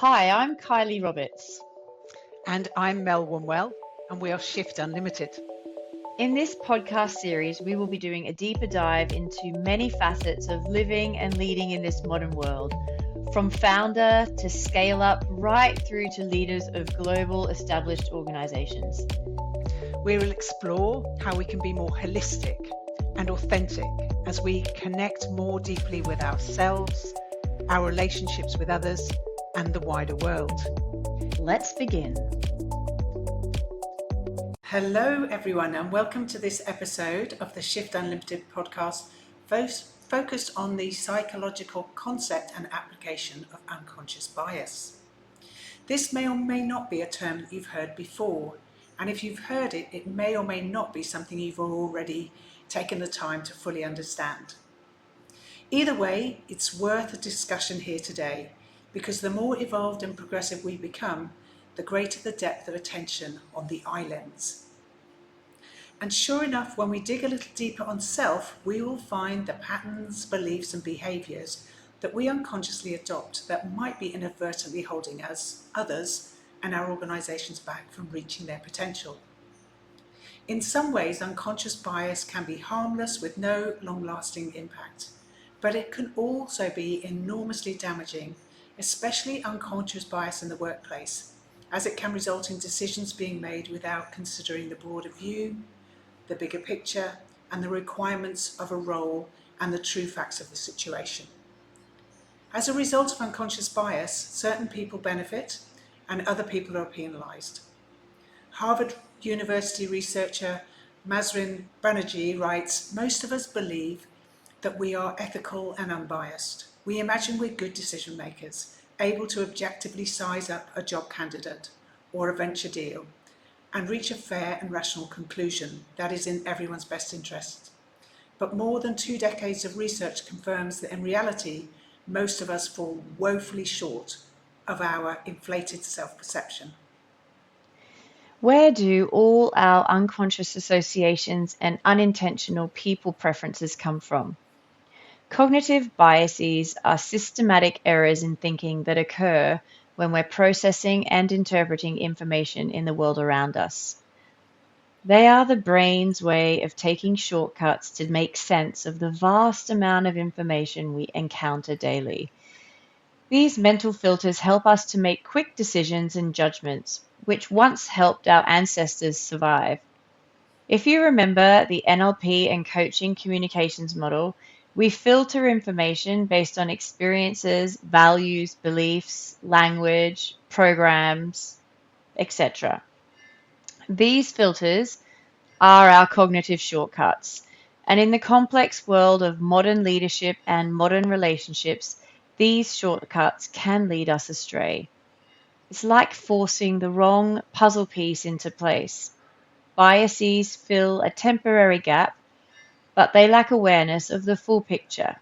Hi, I'm Kylie Roberts. And I'm Mel Wunwell, and we are Shift Unlimited. In this podcast series, we will be doing a deeper dive into many facets of living and leading in this modern world, from founder to scale up, right through to leaders of global established organizations. We will explore how we can be more holistic and authentic as we connect more deeply with ourselves, our relationships with others, and the wider world. Let's begin. Hello, everyone, and welcome to this episode of the Shift Unlimited podcast, focused on the psychological concept and application of unconscious bias. This may or may not be a term that you've heard before, and if you've heard it, it may or may not be something you've already taken the time to fully understand. Either way, it's worth a discussion here today, because the more evolved and progressive we become, the greater the depth of attention on the eye lens. And sure enough, when we dig a little deeper on self, we will find the patterns, beliefs, and behaviours that we unconsciously adopt that might be inadvertently holding us, others, and our organisations back from reaching their potential. In some ways, unconscious bias can be harmless with no long-lasting impact, but it can also be enormously damaging, especially unconscious bias in the workplace, as it can result in decisions being made without considering the broader view, the bigger picture, and the requirements of a role and the true facts of the situation. As a result of unconscious bias, certain people benefit and other people are penalised. Harvard University researcher Masrin Banerjee writes, "Most of us believe that we are ethical and unbiased. We imagine we're good decision makers, able to objectively size up a job candidate or a venture deal and reach a fair and rational conclusion that is in everyone's best interest. But more than 2 decades of research confirms that in reality, most of us fall woefully short of our inflated self-perception." Where do all our unconscious associations and unintentional people preferences come from? Cognitive biases are systematic errors in thinking that occur when we're processing and interpreting information in the world around us. They are the brain's way of taking shortcuts to make sense of the vast amount of information we encounter daily. These mental filters help us to make quick decisions and judgments, which once helped our ancestors survive. If you remember the NLP and coaching communications model, we filter information based on experiences, values, beliefs, language, programs, etc. These filters are our cognitive shortcuts. And in the complex world of modern leadership and modern relationships, these shortcuts can lead us astray. It's like forcing the wrong puzzle piece into place. Biases fill a temporary gap, but they lack awareness of the full picture.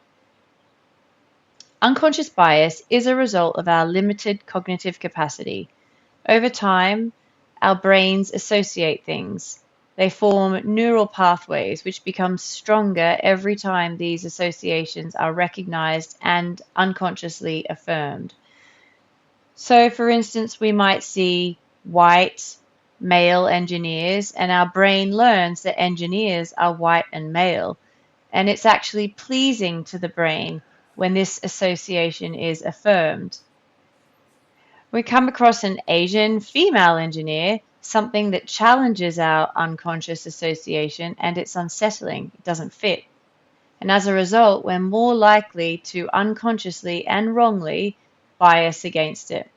Unconscious bias is a result of our limited cognitive capacity. Over time, our brains associate things. They form neural pathways which become stronger every time these associations are recognized and unconsciously affirmed. So, for instance, we might see white male engineers, and our brain learns that engineers are white and male. And it's actually pleasing to the brain when this association is affirmed. We come across an Asian female engineer, something that challenges our unconscious association, and it's unsettling. It doesn't fit. And as a result, we're more likely to unconsciously and wrongly bias against it.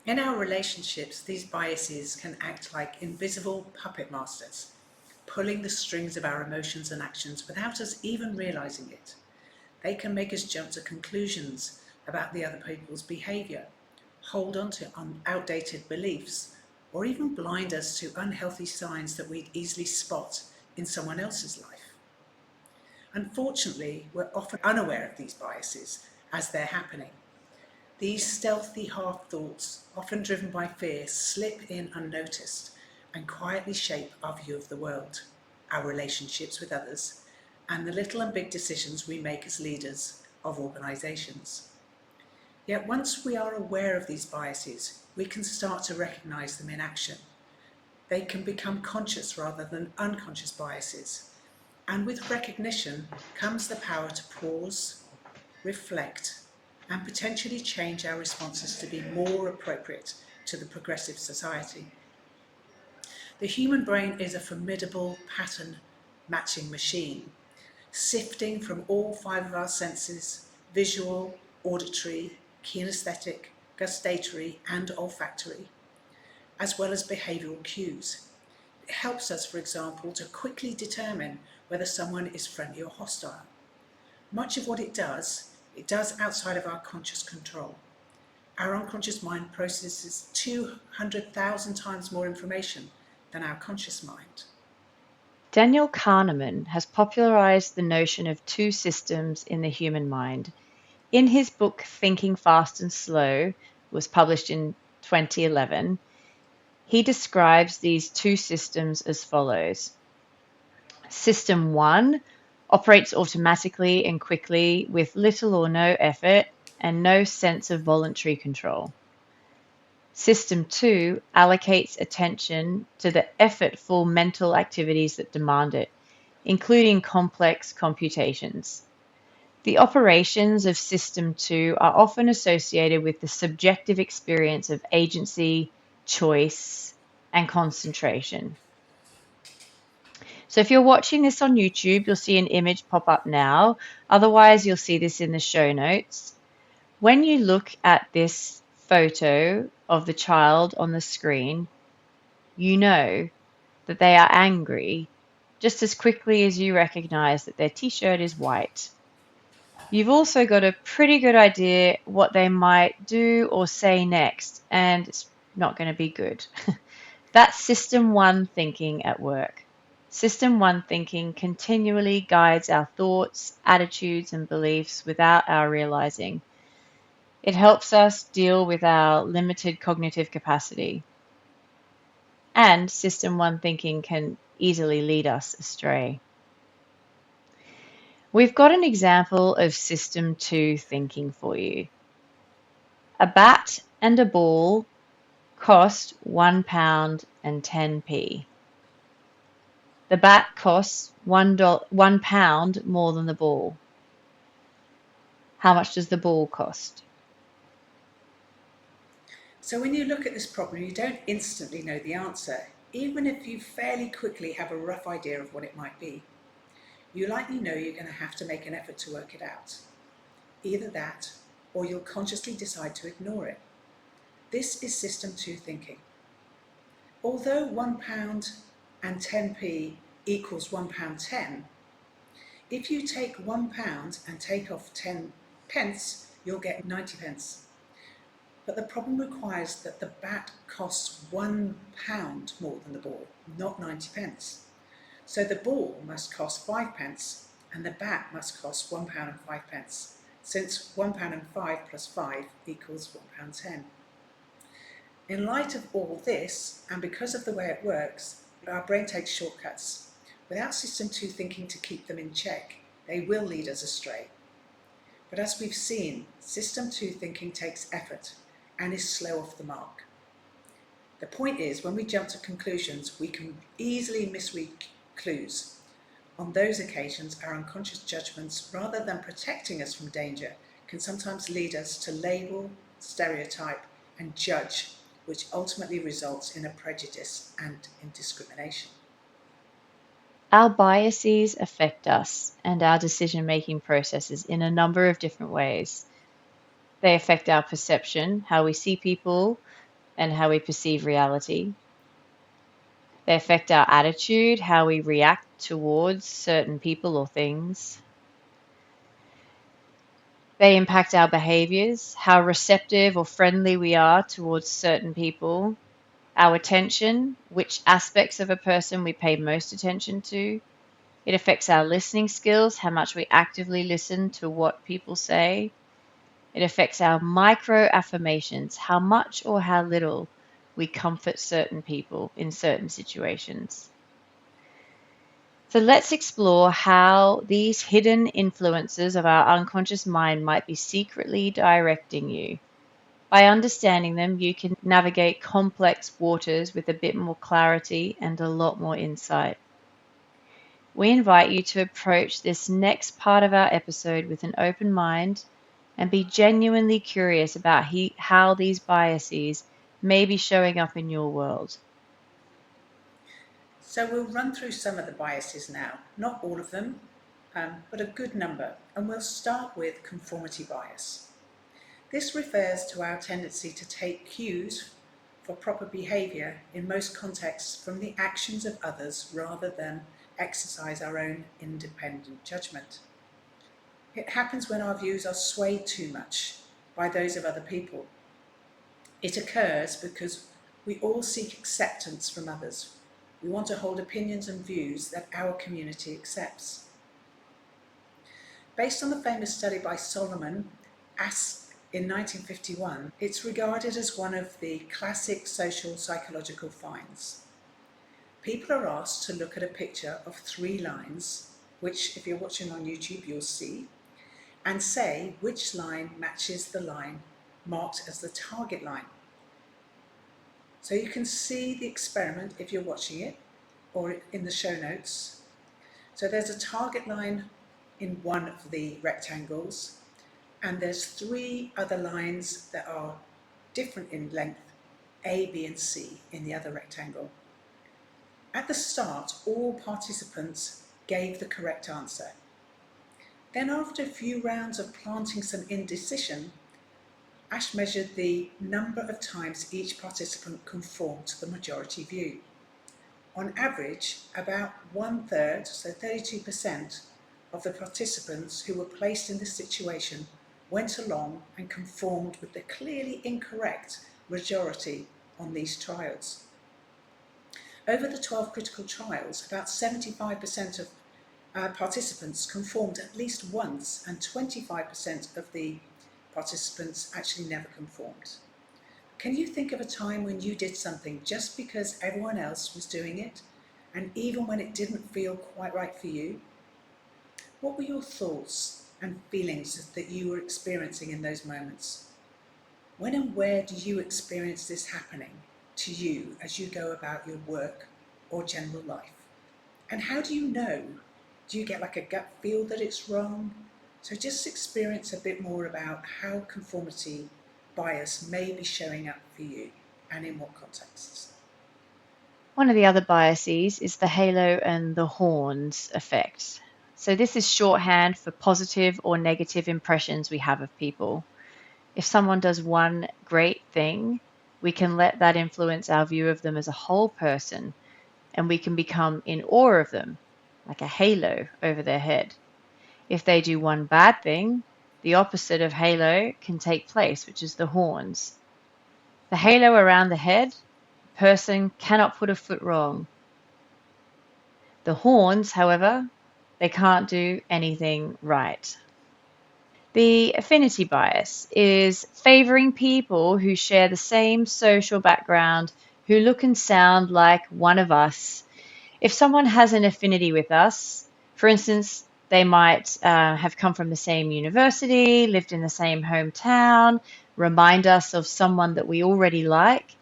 In our relationships, these biases can act like invisible puppet masters, pulling the strings of our emotions and actions without us even realizing it. They can make us jump to conclusions about the other people's behavior, hold on to outdated beliefs, or even blind us to unhealthy signs that we'd easily spot in someone else's life. Unfortunately, we're often unaware of these biases as they're happening. These stealthy half-thoughts, often driven by fear, slip in unnoticed and quietly shape our view of the world, our relationships with others, and the little and big decisions we make as leaders of organisations. Yet once we are aware of these biases, we can start to recognize them in action. They can become conscious rather than unconscious biases. And with recognition comes the power to pause, reflect, and potentially change our responses to be more appropriate to the progressive society. The human brain is a formidable pattern matching machine, sifting from all five of our senses: visual, auditory, kinesthetic, gustatory, and olfactory, as well as behavioural cues. It helps us, for example, to quickly determine whether someone is friendly or hostile. Much of what it does outside of our conscious control. Our unconscious mind processes 200,000 times more information than our conscious mind. Daniel Kahneman has popularized the notion of two systems in the human mind. In his book Thinking Fast and Slow, was published in 2011, he describes these two systems as follows. System 1 operates automatically and quickly with little or no effort and no sense of voluntary control. System 2 allocates attention to the effortful mental activities that demand it, including complex computations. The operations of System 2 are often associated with the subjective experience of agency, choice, and concentration. So if you're watching this on YouTube, you'll see an image pop up now. Otherwise, you'll see this in the show notes. When you look at this photo of the child on the screen, you know that they are angry just as quickly as you recognize that their t-shirt is white. You've also got a pretty good idea what they might do or say next, and it's not going to be good. That's System 1 thinking at work. System 1 thinking continually guides our thoughts, attitudes, and beliefs without our realizing. It helps us deal with our limited cognitive capacity. And System 1 thinking can easily lead us astray. We've got an example of System 2 thinking for you. A bat and a ball cost £1 and 10p. The bat costs £1 more than the ball. How much does the ball cost? So when you look at this problem, you don't instantly know the answer, even if you fairly quickly have a rough idea of what it might be. You likely know you're going to have to make an effort to work it out. Either that, or you'll consciously decide to ignore it. This is System 2 thinking. Although £1 and 10p equals £1.10, if you take £1 and take off 10 pence, you'll get 90 pence. But the problem requires that the bat costs £1 more than the ball, not 90 pence. So the ball must cost 5 pence and the bat must cost £1 and 5 pence, since £1 and 5 plus 5 equals £1.10. In light of all this, and because of the way it works, our brain takes shortcuts. Without System 2 thinking to keep them in check, they will lead us astray. But as we've seen, System 2 thinking takes effort and is slow off the mark. The point is, when we jump to conclusions, we can easily misread clues. On those occasions, our unconscious judgments, rather than protecting us from danger, can sometimes lead us to label, stereotype, and judge, which ultimately results in a prejudice and in discrimination. Our biases affect us and our decision-making processes in a number of different ways. They affect our perception, how we see people, and how we perceive reality. They affect our attitude, how we react towards certain people or things. They impact our behaviors, how receptive or friendly we are towards certain people, our attention, which aspects of a person we pay most attention to. It affects our listening skills, how much we actively listen to what people say. It affects our micro affirmations, how much or how little we comfort certain people in certain situations. So let's explore how these hidden influences of our unconscious mind might be secretly directing you. By understanding them, you can navigate complex waters with a bit more clarity and a lot more insight. We invite you to approach this next part of our episode with an open mind and be genuinely curious about how these biases may be showing up in your world. So we'll run through some of the biases now, not all of them, but a good number, and we'll start with conformity bias. This refers to our tendency to take cues for proper behaviour in most contexts from the actions of others rather than exercise our own independent judgment. It happens when our views are swayed too much by those of other people. It occurs because we all seek acceptance from others. We want to hold opinions and views that our community accepts. Based on the famous study by Solomon Asch in 1951, it's regarded as one of the classic social psychological finds. People are asked to look at a picture of 3 lines, which if you're watching on YouTube you'll see, and say which line matches the line marked as the target line. So you can see the experiment if you're watching it, or in the show notes. So there's a target line in one of the rectangles, and there's 3 other lines that are different in length, A, B and C, in the other rectangle. At the start, all participants gave the correct answer. Then after a few rounds of planting some indecision, Ash measured the number of times each participant conformed to the majority view. On average, about 1/3, so 32%, of the participants who were placed in this situation went along and conformed with the clearly incorrect majority on these trials. Over the 12 critical trials, about 75% of participants conformed at least once, and 25% of the participants actually never conformed. Can you think of a time when you did something just because everyone else was doing it, and even when it didn't feel quite right for you? What were your thoughts and feelings that you were experiencing in those moments? When and where do you experience this happening to you as you go about your work or general life? And how do you know? Do you get like a gut feel that it's wrong? So just experience a bit more about how conformity bias may be showing up for you and in what contexts. One of the other biases is the halo and the horns effect. So, this is shorthand for positive or negative impressions we have of people. If someone does one great thing, we can let that influence our view of them as a whole person, and we can become in awe of them, like a halo over their head. If they do one bad thing, the opposite of halo can take place, which is the horns. The halo around the head, a person cannot put a foot wrong. The horns, however, they can't do anything right. The affinity bias is favoring people who share the same social background, who look and sound like one of us. If someone has an affinity with us, for instance, they might have come from the same university, lived in the same hometown, remind us of someone that we already like.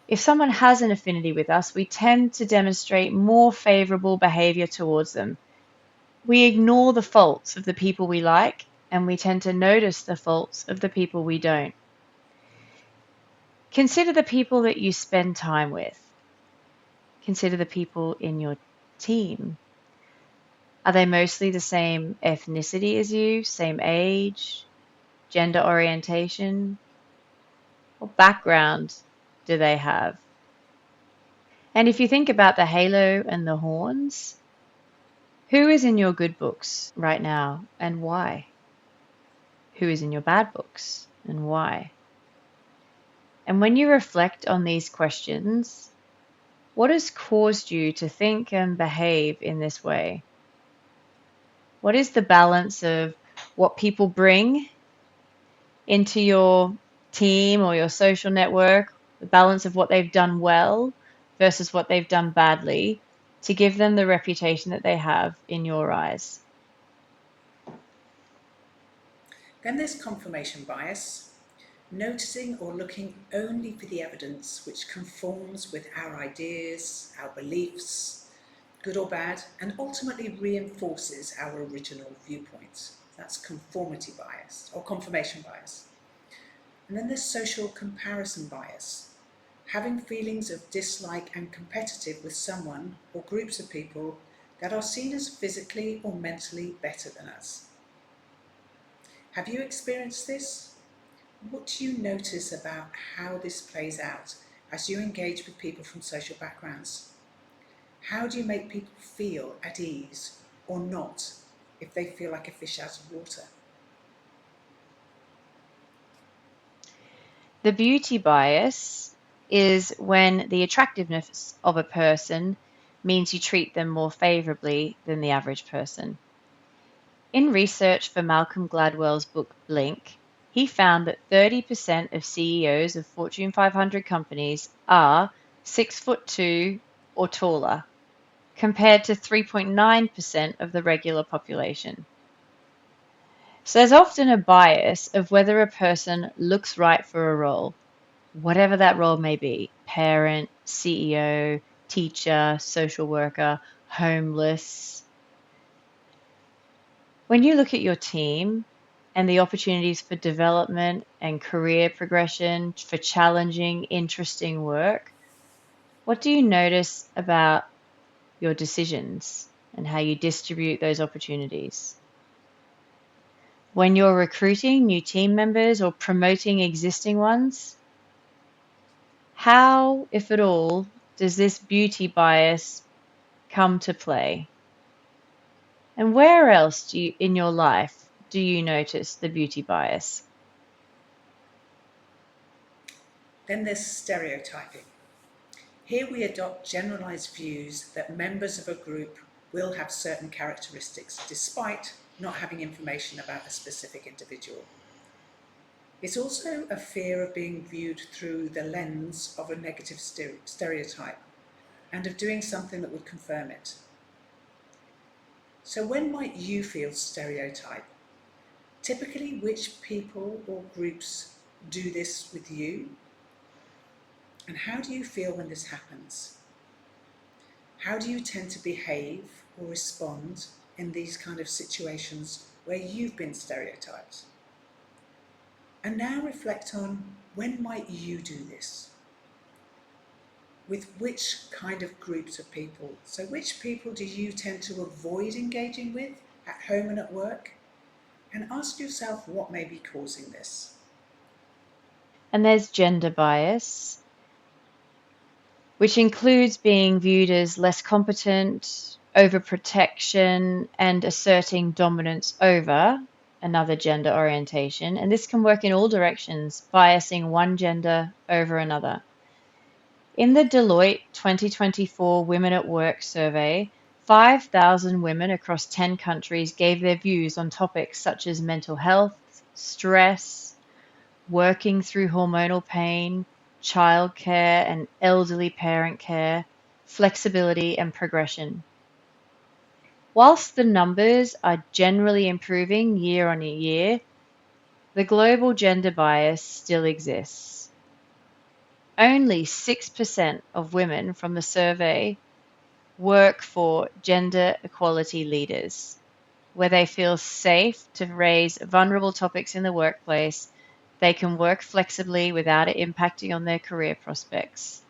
If someone has an affinity with us, we tend to demonstrate more favorable behavior towards them. We ignore the faults of the people we like, and we tend to notice the faults of the people we don't. Consider the people that you spend time with. Consider the people in your team. Are they mostly the same ethnicity as you, same age, gender orientation? What background do they have? And if you think about the halo and the horns, who is in your good books right now and why? Who is in your bad books and why? And when you reflect on these questions, what has caused you to think and behave in this way? What is the balance of what people bring into your team or your social network, the balance of what they've done well versus what they've done badly to give them the reputation that they have in your eyes? Then there's confirmation bias. Noticing or looking only for the evidence which conforms with our ideas, our beliefs, good or bad, and ultimately reinforces our original viewpoints. That's conformity bias or confirmation bias. And then there's social comparison bias, having feelings of dislike and competitive with someone or groups of people that are seen as physically or mentally better than us. Have you experienced this? What do you notice about how this plays out as you engage with people from social backgrounds? How do you make people feel at ease or not if they feel like a fish out of water? The beauty bias is when the attractiveness of a person means you treat them more favorably than the average person. In research for Malcolm Gladwell's book Blink, he found that 30% of CEOs of Fortune 500 companies are 6'2" or taller, compared to 3.9% of the regular population. So there's often a bias of whether a person looks right for a role, whatever that role may be: parent, CEO, teacher, social worker, homeless. When you look at your team and the opportunities for development and career progression, for challenging, interesting work, what do you notice about your decisions and how you distribute those opportunities? When you're recruiting new team members or promoting existing ones, how, if at all, does this beauty bias come to play? And where else in your life do you notice the beauty bias? Then there's stereotyping. Here we adopt generalized views that members of a group will have certain characteristics despite not having information about a specific individual. It's also a fear of being viewed through the lens of a negative stereotype and of doing something that would confirm it. So, when might you feel stereotype? Typically, which people or groups do this with you? And how do you feel when this happens? How do you tend to behave or respond in these kind of situations where you've been stereotyped? And now reflect on, when might you do this? With which kind of groups of people? So which people do you tend to avoid engaging with at home and at work? And ask yourself what may be causing this. And there's gender bias, which includes being viewed as less competent, overprotection, and asserting dominance over another gender orientation. And this can work in all directions, biasing one gender over another. In the Deloitte 2024 Women at Work survey, 5,000 women across 10 countries gave their views on topics such as mental health, stress, working through hormonal pain, childcare and elderly parent care, flexibility, and progression. Whilst the numbers are generally improving year on year, the global gender bias still exists. Only 6% of women from the survey work for gender equality leaders, where they feel safe to raise vulnerable topics in the workplace. They can work flexibly without it impacting on their career prospects.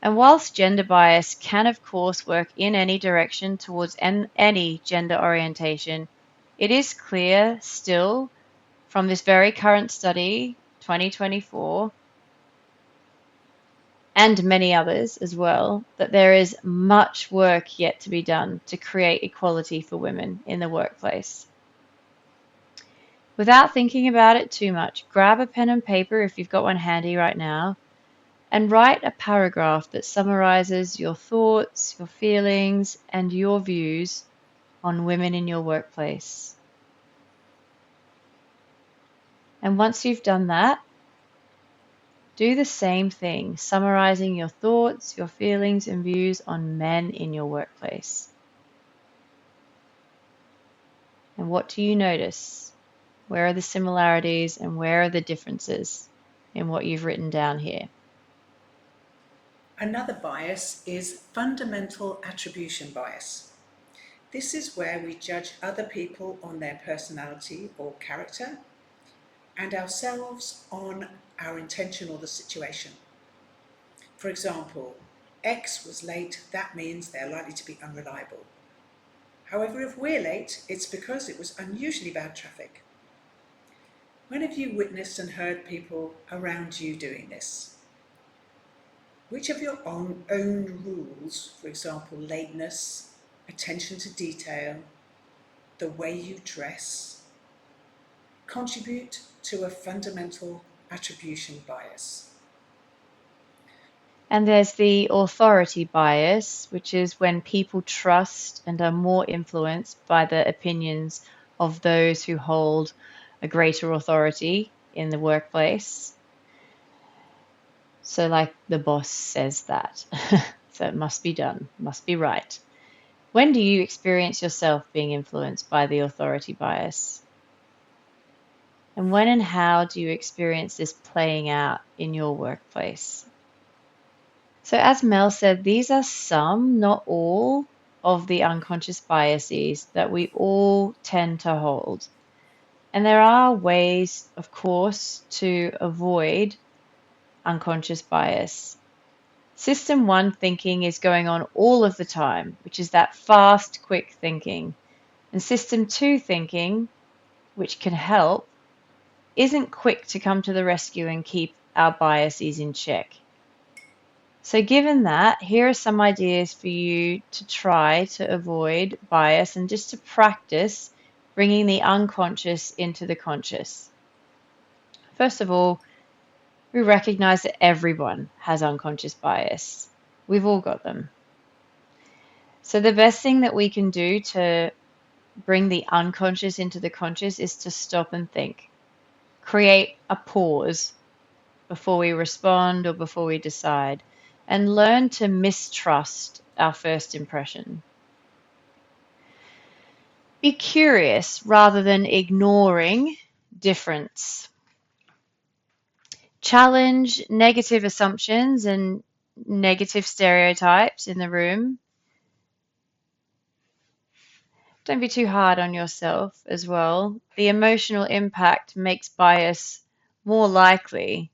And whilst gender bias can, of course, work in any direction towards any gender orientation, it is clear still from this very current study, 2024, and many others as well, that there is much work yet to be done to create equality for women in the workplace. Without thinking about it too much, grab a pen and paper if you've got one handy right now and write a paragraph that summarizes your thoughts, your feelings, and your views on women in your workplace. And once you've done that, do the same thing, summarizing your thoughts, your feelings, and views on men in your workplace. And what do you notice? Where are the similarities and where are the differences in what you've written down here? Another bias is fundamental attribution bias. This is where we judge other people on their personality or character and ourselves on our intention or the situation. For example, X was late, that means they're likely to be unreliable. However, if we're late, it's because it was unusually bad traffic. When have you witnessed and heard people around you doing this? Which of your own rules, for example, lateness, attention to detail, the way you dress, contribute to a fundamental attribution bias? And there's the authority bias, which is when people trust and are more influenced by the opinions of those who hold a greater authority in the workplace. So, like the boss says that. So it must be done, must be right. When do you experience yourself being influenced by the authority bias? And when and how do you experience this playing out in your workplace? So, as Mel said, these are some, not all, of the unconscious biases that we all tend to hold. And there are ways, of course, to avoid unconscious bias. System one thinking is going on all of the time, which is that fast, quick thinking. And system two thinking, which can help, isn't quick to come to the rescue and keep our biases in check. So, given that, here are some ideas for you to try to avoid bias and just to practice bringing the unconscious into the conscious. First of all, we recognize that everyone has unconscious bias. We've all got them. So, the best thing that we can do to bring the unconscious into the conscious is to stop and think. Create a pause before we respond or before we decide, and learn to mistrust our first impression. Be curious rather than ignoring difference. Challenge negative assumptions and negative stereotypes in the room. Don't be too hard on yourself as well. The emotional impact makes bias more likely.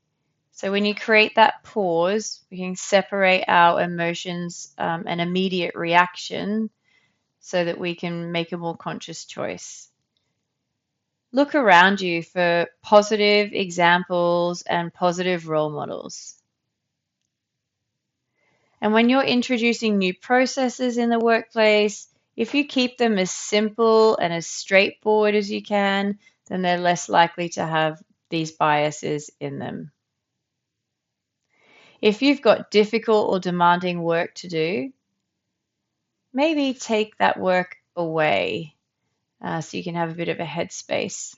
So when you create that pause, we can separate our emotions and immediate reaction so that we can make a more conscious choice. Look around you for positive examples and positive role models. And when you're introducing new processes in the workplace, if you keep them as simple and as straightforward as you can, then they're less likely to have these biases in them. If you've got difficult or demanding work to do, maybe take that work away so you can have a bit of a headspace.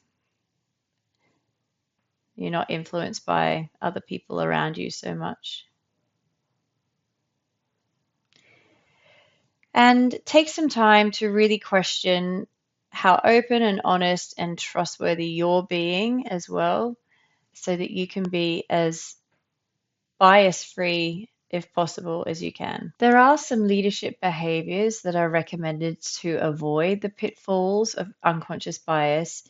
You're not influenced by other people around you so much. And take some time to really question how open and honest and trustworthy you're being as well, so that you can be as bias free, if possible, as you can. There are some leadership behaviors that are recommended to avoid the pitfalls of unconscious bias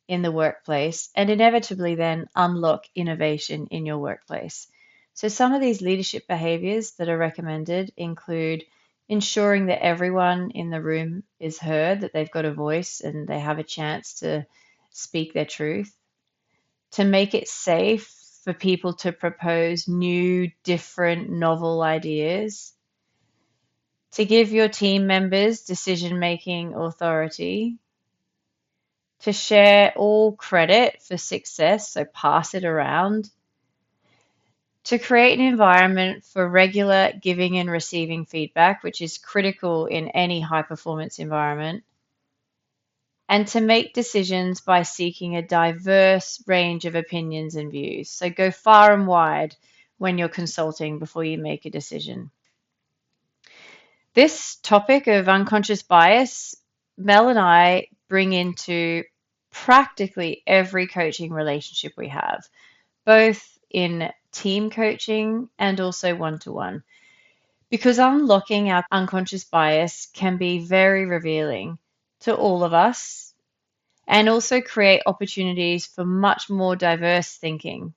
in the workplace and inevitably then unlock innovation in your workplace. So, some of these leadership behaviors that are recommended include ensuring that everyone in the room is heard, that they've got a voice and they have a chance to speak their truth, to make it safe for people to propose new, different, novel ideas, to give your team members decision making authority, to share all credit for success, so pass it around, to create an environment for regular giving and receiving feedback, which is critical in any high performance environment, and to make decisions by seeking a diverse range of opinions and views. So go far and wide when you're consulting before you make a decision. This topic of unconscious bias, Mel and I bring into practically every coaching relationship we have, both in team coaching and also one to one. Because unlocking our unconscious bias can be very revealing to all of us and also create opportunities for much more diverse thinking.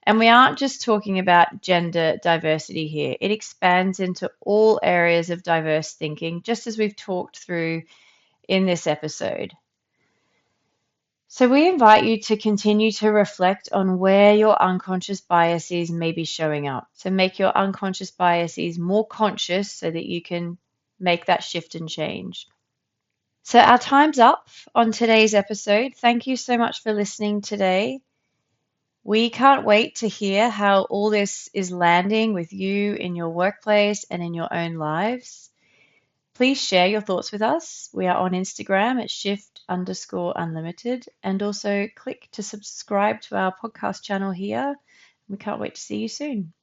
And we aren't just talking about gender diversity here, it expands into all areas of diverse thinking, just as we've talked through in this episode. So, we invite you to continue to reflect on where your unconscious biases may be showing up. So, make your unconscious biases more conscious so that you can make that shift and change. So, our time's up on today's episode. Thank you so much for listening today. We can't wait to hear how all this is landing with you in your workplace and in your own lives. Please share your thoughts with us. We are on Instagram at shift_unlimited, and also click to subscribe to our podcast channel here. We can't wait to see you soon.